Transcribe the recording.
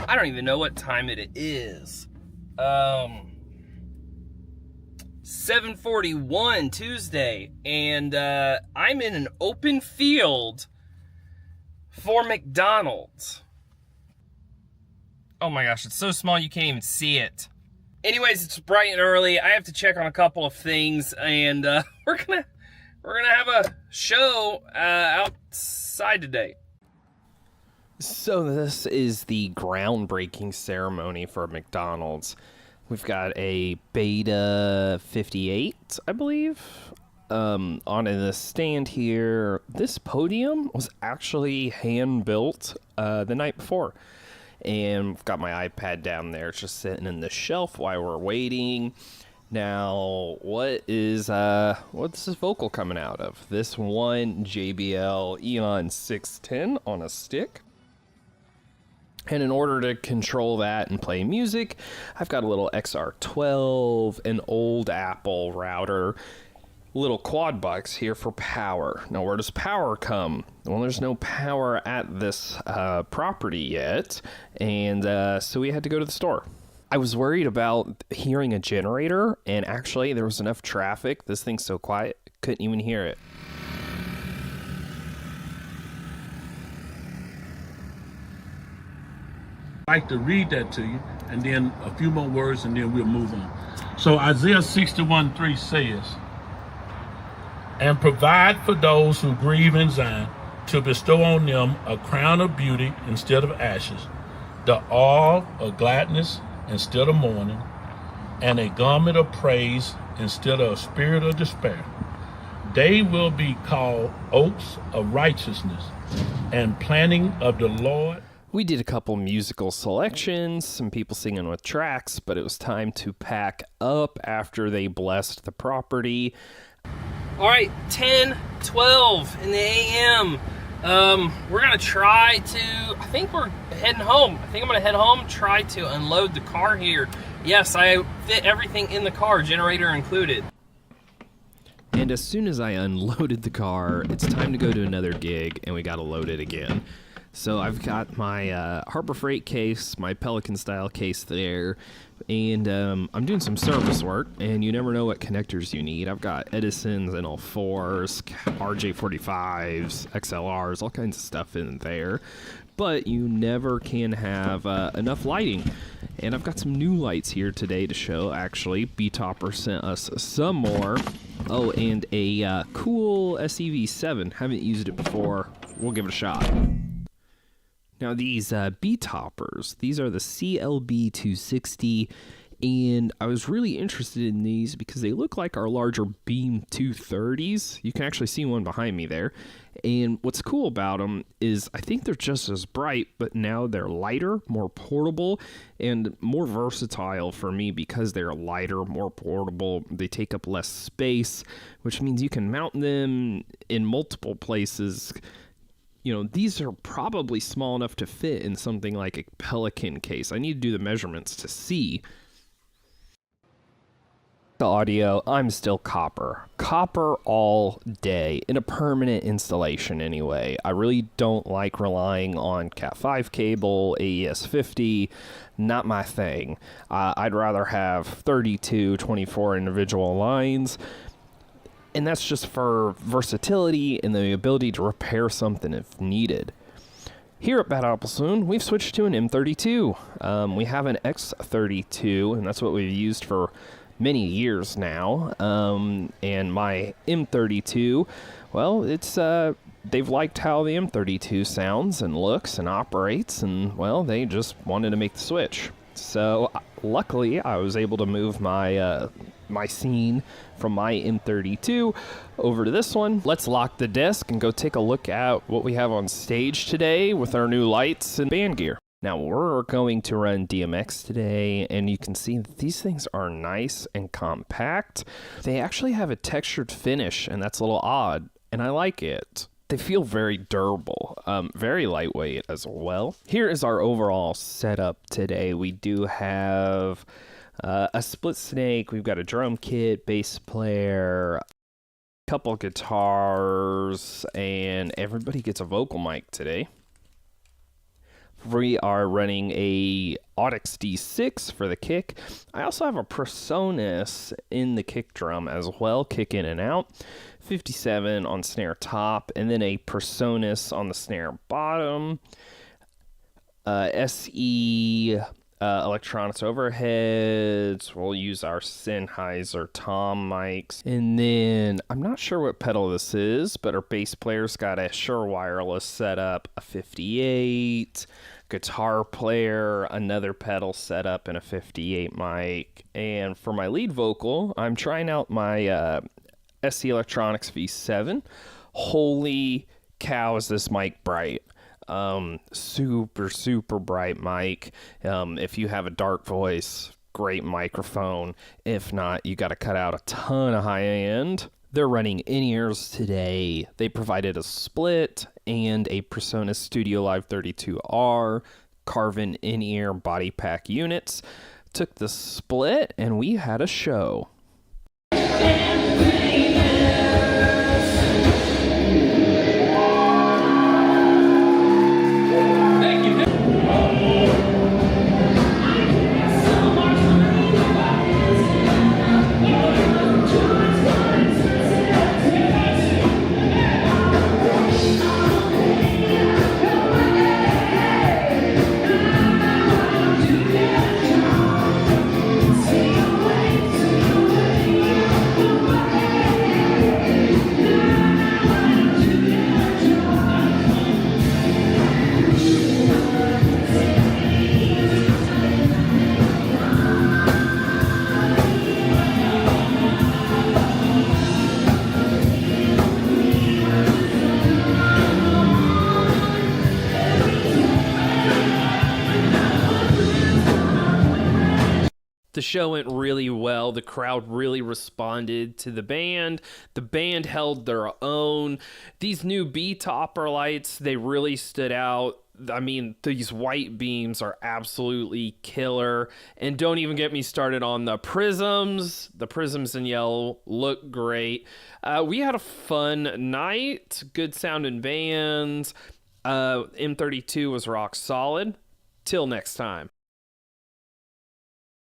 I don't even know what time it is. 7:41 Tuesday, and I'm in an open field for McDonald's. Oh my gosh, it's so small you can't even see it. Anyways, it's bright and early. I have to check on a couple of things, and we're gonna have a show outside today. So this is the groundbreaking ceremony for McDonald's. We've got a Beta 58, I believe, on the stand here. This podium was actually hand-built the night before. And we've got my iPad down there. It's just sitting in the shelf while we're waiting. Now, what's this vocal coming out of? This one JBL Eon 610 on a stick. And in order to control that and play music, I've got a little XR12, an old Apple router, little quad box here for power. Now, where does power come? Well, there's no power at this property yet, and so we had to go to the store. I was worried about hearing a generator, and actually there was enough traffic. This thing's so quiet, couldn't even hear it. I'd like to read that to you, and then a few more words, and then we'll move on. So Isaiah 61:3 says, "And provide for those who grieve in Zion, to bestow on them a crown of beauty instead of ashes, the oil of gladness instead of mourning, and a garment of praise instead of a spirit of despair. They will be called oaks of righteousness and planting of the Lord." We did a couple musical selections, some people singing with tracks, but it was time to pack up after they blessed the property. All right, 10:12 in the a.m. We're going to try to, I think we're heading home. I think I'm going to head home, try to unload the car here. Yes, I fit everything in the car, generator included. And as soon as I unloaded the car, it's time to go to another gig, and we got to load it again. So I've got my Harbor Freight case, my Pelican style case there, and I'm doing some service work, and you never know what connectors you need. I've got Edison's, NL4s, RJ45s, XLRs, all kinds of stuff in there, but you never can have enough lighting. And I've got some new lights here today to show, actually. Betopper sent us some more. Oh, and a cool SEV7. Haven't used it before. We'll give it a shot. Now these Betoppers, these are the CLB260, and I was really interested in these because they look like our larger Beam 230s. You can actually see one behind me there. And what's cool about them is I think they're just as bright, but now they're lighter, more portable, and more versatile for me because they're lighter, more portable. They take up less space, which means you can mount them in multiple places. You know, these are probably small enough to fit in something like a Pelican case. I need to do the measurements to see. The audio, I'm still copper. Copper all day, in a permanent installation anyway. I really don't like relying on Cat5 cable, AES-50, not my thing. I'd rather have 32, 24 individual lines. And that's just for versatility and the ability to repair something if needed. Here at Betopper Soon, we've switched to an M32. We have an X32, and that's what we've used for many years now. And my M32, well, it's they've liked how the M32 sounds and looks and operates, and well, they just wanted to make the switch. So luckily, I was able to move my my scene from my M32 over to this one. Let's lock the desk and go take a look at what we have on stage today with our new lights and band gear. Now we're going to run DMX today, and you can see that these things are nice and compact. They actually have a textured finish, and that's a little odd, and I like it. They feel very durable, very lightweight as well. Here is our overall setup today. We do have a split snake, we've got a drum kit, bass player, a couple guitars, and everybody gets a vocal mic today. We are running a Audix D6 for the kick. I also have a Presonus in the kick drum as well, kick in and out. 57 on snare top, and then a Presonus on the snare bottom. SE electronics overheads. We'll use our Sennheiser Tom mics. And then I'm not sure what pedal this is, but our bass player's got a Shure Wireless setup, a 58. Guitar player, another pedal setup, and a 58 mic. And for my lead vocal, I'm trying out my SE Electronics V7. Holy cow, is this mic bright! Super bright mic. If you have a dark voice, great microphone. If not, you got to cut out a ton of high end. They're running in-ears today. They provided a split and a Presonus Studio Live 32R Carvin in-ear body pack units. Took the split and we had a show. The show went really well. The crowd really responded to the band. The band held their own. These new Betopper lights, they really stood out. I mean, these white beams are absolutely killer. And don't even get me started on the prisms. The prisms in yellow look great. We had a fun night. Good sounding bands. M32 was rock solid. Till next time.